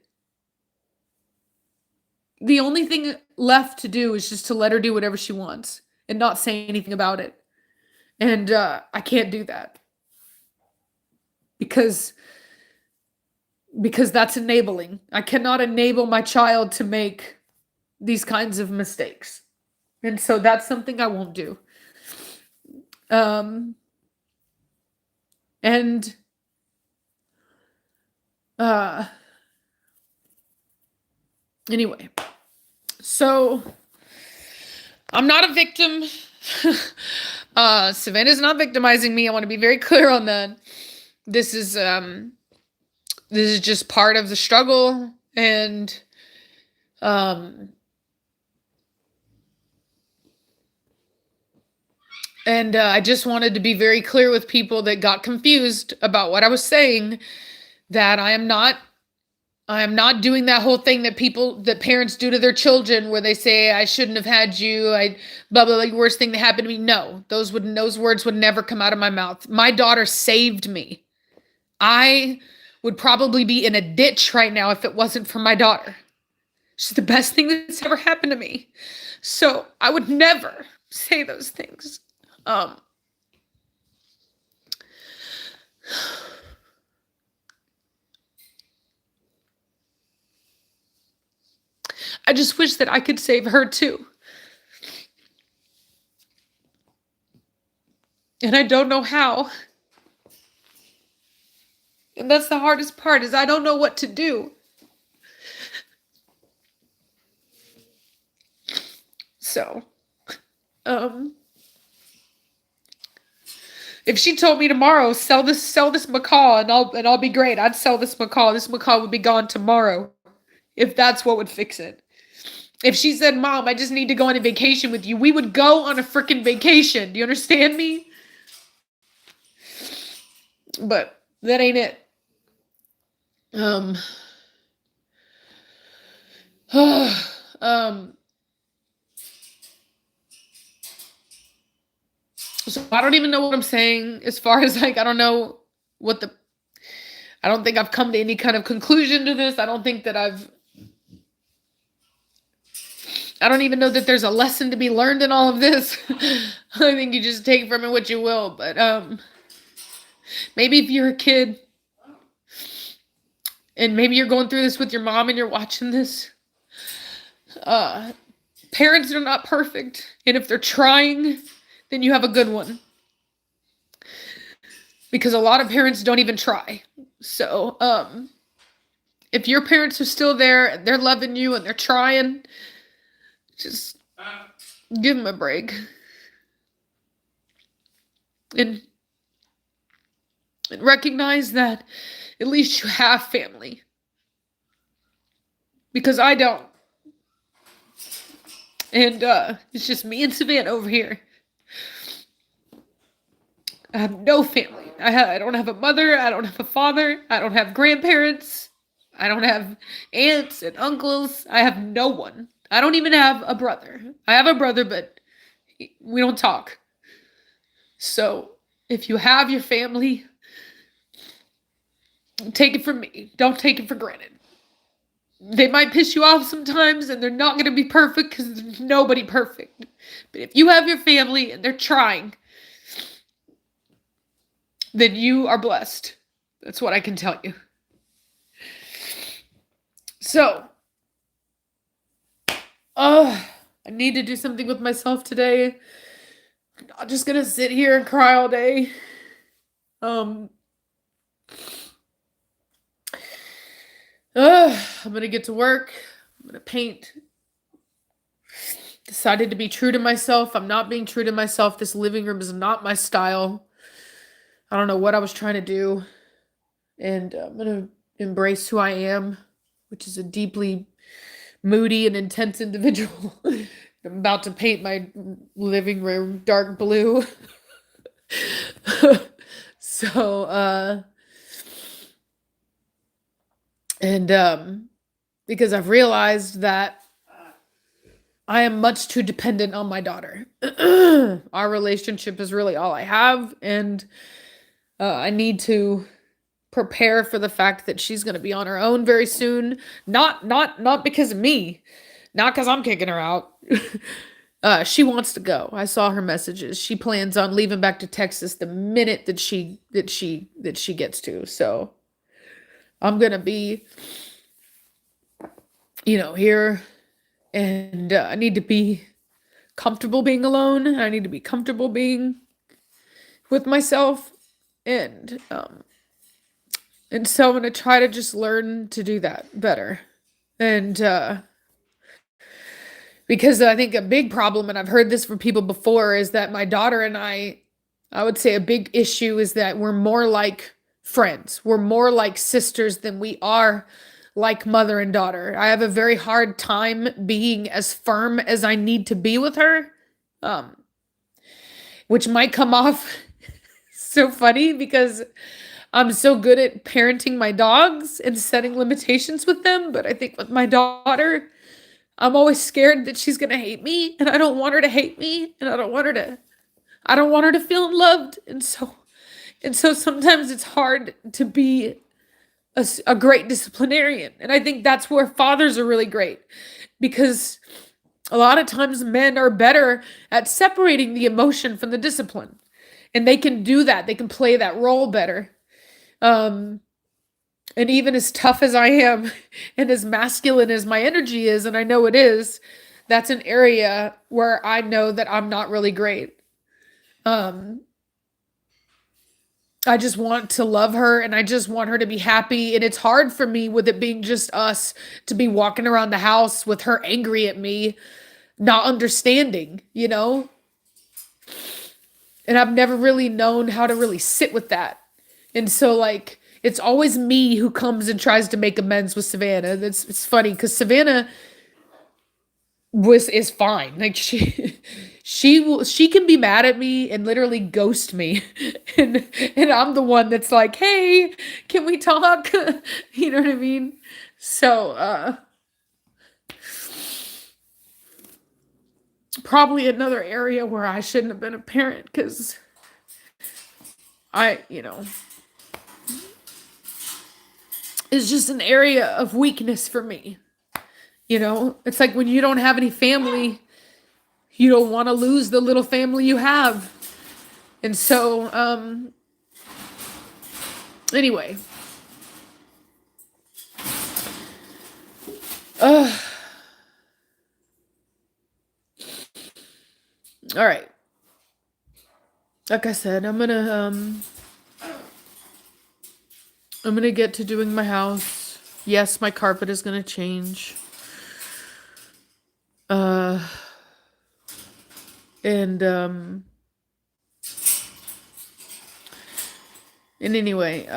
The only thing left to do is just to let her do whatever she wants and not say anything about it. And I can't do that because that's enabling. I cannot enable my child to make these kinds of mistakes. And so that's something I won't do. Anyway, so I'm not a victim. Savannah's not victimizing me. I want to be very clear on that. This is just part of the struggle, and I just wanted to be very clear with people that got confused about what I was saying, that I am not doing that whole thing that parents do to their children where they say, I shouldn't have had you, blah, blah, blah, worst thing that happened to me. No, those words would never come out of my mouth. My daughter saved me. I would probably be in a ditch right now if it wasn't for my daughter. She's the best thing that's ever happened to me. So I would never say those things. I just wish that I could save her too. And I don't know how. And that's the hardest part, is I don't know what to do. So, if she told me tomorrow, sell this macaw and I'll be great, I'd sell this macaw. This macaw would be gone tomorrow, if that's what would fix it. If she said, Mom, I just need to go on a vacation with you, we would go on a freaking vacation. Do you understand me? But that ain't it. So I don't even know what I'm saying, as far as like, I don't know what I don't think I've come to any kind of conclusion to this. I don't think that I don't even know that there's a lesson to be learned in all of this. I think you just take from it what you will. But maybe if you're a kid and maybe you're going through this with your mom and you're watching this, parents are not perfect. And if they're trying, then you have a good one. Because a lot of parents don't even try. So if your parents are still there and they're loving you and they're trying, just give them a break. And recognize that at least you have family. Because I don't. And it's just me and Savannah over here. I have no family. I don't have a mother. I don't have a father. I don't have grandparents. I don't have aunts and uncles. I have no one. I don't even have a brother. I have a brother, but we don't talk. So if you have your family, take it from me. Don't take it for granted. They might piss you off sometimes, and they're not going to be perfect, because there's nobody perfect. But if you have your family and they're trying, then you are blessed. That's what I can tell you. So, I need to do something with myself today. I'm not just gonna sit here and cry all day. I'm gonna get to work. I'm gonna paint. Decided to be true to myself. I'm not being true to myself. This living room is not my style. I don't know what I was trying to do. And I'm gonna embrace who I am, which is a deeply moody and intense individual. I'm about to paint my living room dark blue. So, because I've realized that I am much too dependent on my daughter. Our relationship is really all I have, and I need to prepare for the fact that she's going to be on her own very soon. Not because of me, not because I'm kicking her out. She wants to go. I saw her messages. She plans on leaving back to Texas the minute that she gets to. So I'm gonna be, here, and I need to be comfortable being alone. I need to be comfortable being with myself, and so I'm gonna try to just learn to do that better, and because I think a big problem, and I've heard this from people before, is that my daughter and I would say a big issue is that we're more like friends. We're more like sisters than we are like mother and daughter. I have a very hard time being as firm as I need to be with her, which might come off so funny because I'm so good at parenting my dogs and setting limitations with them. But I think with my daughter, I'm always scared that she's going to hate me, and I don't want her to hate me, and I don't want her to feel unloved. And so sometimes it's hard to be a great disciplinarian. And I think that's where fathers are really great, because a lot of times men are better at separating the emotion from the discipline, and they can do that. They can play that role better. And even as tough as I am and as masculine as my energy is, and I know it is, that's an area where I know that I'm not really great. Um, I just want to love her and I just want her to be happy. And it's hard for me with it being just us to be walking around the house with her angry at me, not understanding, you know? And I've never really known how to really sit with that. And so like it's always me who comes and tries to make amends with Savannah. It's funny because Savannah is fine. Like she can be mad at me and literally ghost me. And I'm the one that's like, "Hey, can we talk?" You know what I mean? So, probably another area where I shouldn't have been a parent cuz it's just an area of weakness for me. It's like when you don't have any family, you don't want to lose the little family you have. And so, anyway. All right. Like I said, I'm gonna get to doing my house. Yes, my carpet is gonna change. And anyway,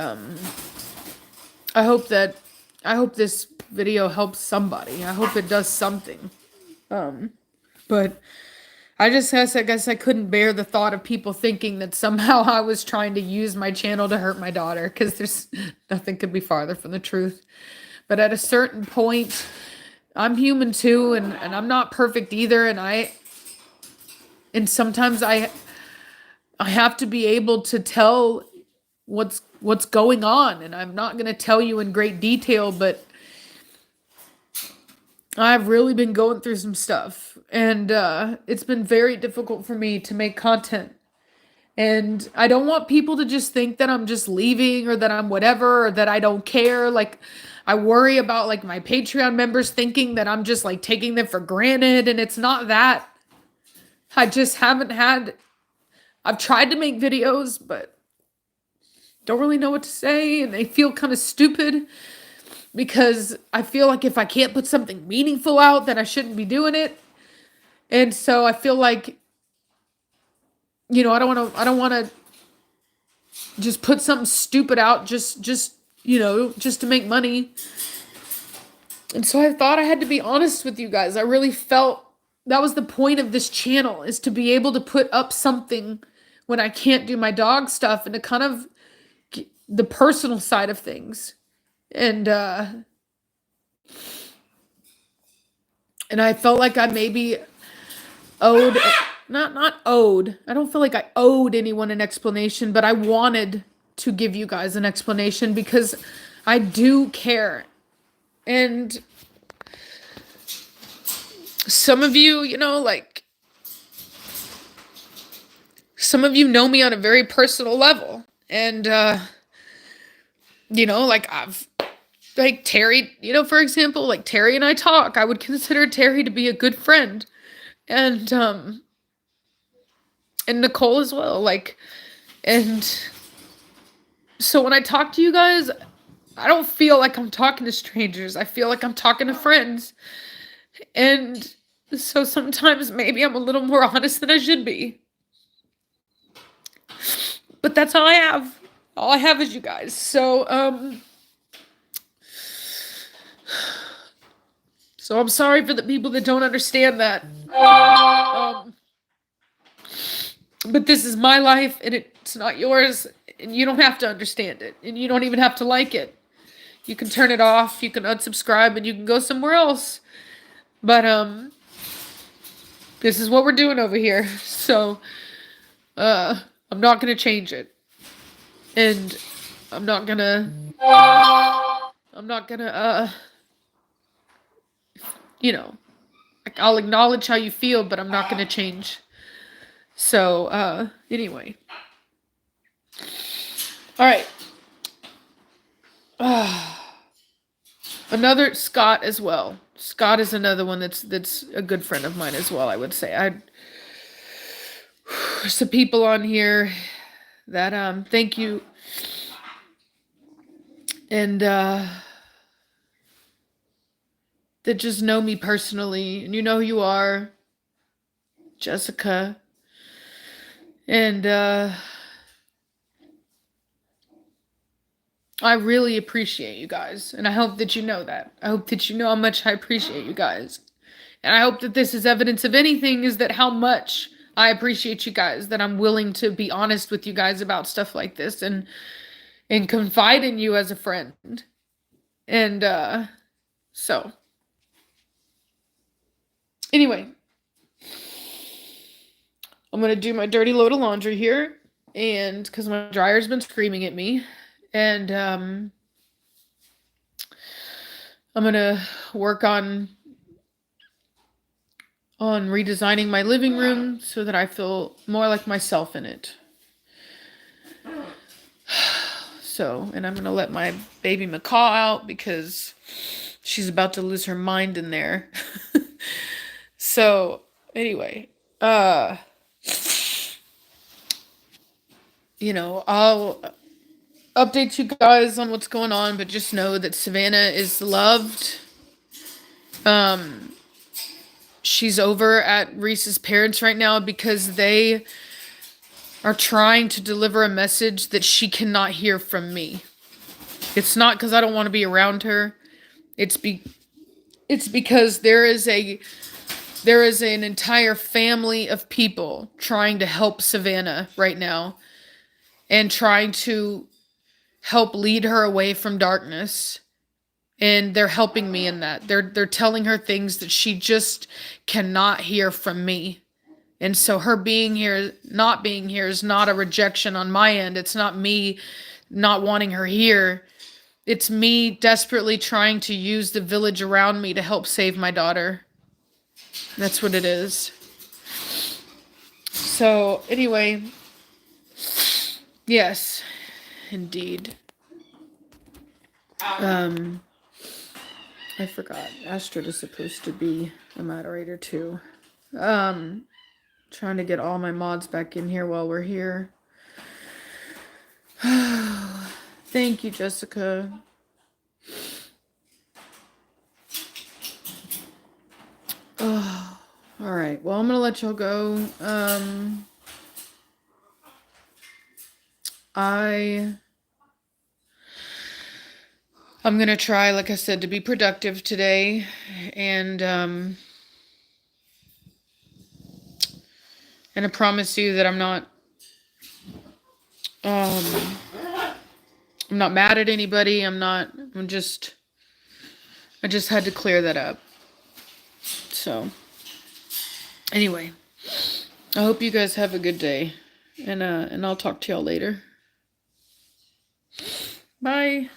I hope this video helps somebody. I hope it does something. But I guess I couldn't bear the thought of people thinking that somehow I was trying to use my channel to hurt my daughter, because there's nothing could be farther from the truth. But at a certain point, I'm human too, and I'm not perfect either, and sometimes I have to be able to tell what's going on, and I'm not going to tell you in great detail, but I've really been going through some stuff, and it's been very difficult for me to make content. And I don't want people to just think that I'm just leaving or that I'm whatever or that I don't care. Like, I worry about like my Patreon members thinking that I'm just like taking them for granted, and it's not that. I just I've tried to make videos, but don't really know what to say, and they feel kind of stupid because I feel like if I can't put something meaningful out, then I shouldn't be doing it. And so I feel like, I don't want to just put something stupid out just to make money. And so I thought I had to be honest with you guys. I really felt that was the point of this channel, is to be able to put up something when I can't do my dog stuff, and to kind of the personal side of things. And I felt like I maybe owed, not owed. I don't feel like I owed anyone an explanation, but I wanted to give you guys an explanation because I do care. And some of you, some of you know me on a very personal level. And, I've, like Terry, for example, like Terry and I talk. I would consider Terry to be a good friend. And Nicole as well. And so when I talk to you guys, I don't feel like I'm talking to strangers. I feel like I'm talking to friends. And so sometimes maybe I'm a little more honest than I should be. But that's all I have. All I have is you guys. So, I'm sorry for the people that don't understand that. But this is my life, and it's not yours, and you don't have to understand it, and you don't even have to like it. You can turn it off, you can unsubscribe, and you can go somewhere else. But, this is what we're doing over here. So, I'm not gonna change it. And I'm not gonna, I'll acknowledge how you feel, but I'm not gonna change. So, anyway. All right. Another Scott as well. Scott is another one that's a good friend of mine as well, I would say. There's some people on here that thank you. And that just know me personally, and you know who you are, Jessica. And I really appreciate you guys, and I hope that you know that. I hope that you know how much I appreciate you guys. And I hope that this is evidence of anything, is that how much I appreciate you guys, that I'm willing to be honest with you guys about stuff like this and confide in you as a friend. And so anyway, I'm gonna do my dirty load of laundry here, and because my dryer's been screaming at me, and I'm gonna work on redesigning my living room so that I feel more like myself in it. So, and I'm gonna let my baby macaw out because she's about to lose her mind in there. So anyway, you know, I'll update you guys on what's going on, but just know that Savannah is loved. She's over at Reese's parents right now because they are trying to deliver a message that she cannot hear from me. It's not because I don't want to be around her. It's because there is an entire family of people trying to help Savannah right now and trying to help lead her away from darkness. And they're helping me in that. They're telling her things that she just cannot hear from me. And so her being here, not being here, is not a rejection on my end. It's not me not wanting her here. It's me desperately trying to use the village around me to help save my daughter. That's what it is. So anyway, yes, indeed. I forgot. Astrid is supposed to be a moderator too. Trying to get all my mods back in here while we're here. Thank you, Jessica. Oh, all right. Well, I'm gonna let y'all go. I'm gonna try, like I said, to be productive today, and I promise you that I'm not mad at anybody. I just had to clear that up. So anyway, I hope you guys have a good day, and I'll talk to y'all later. Bye.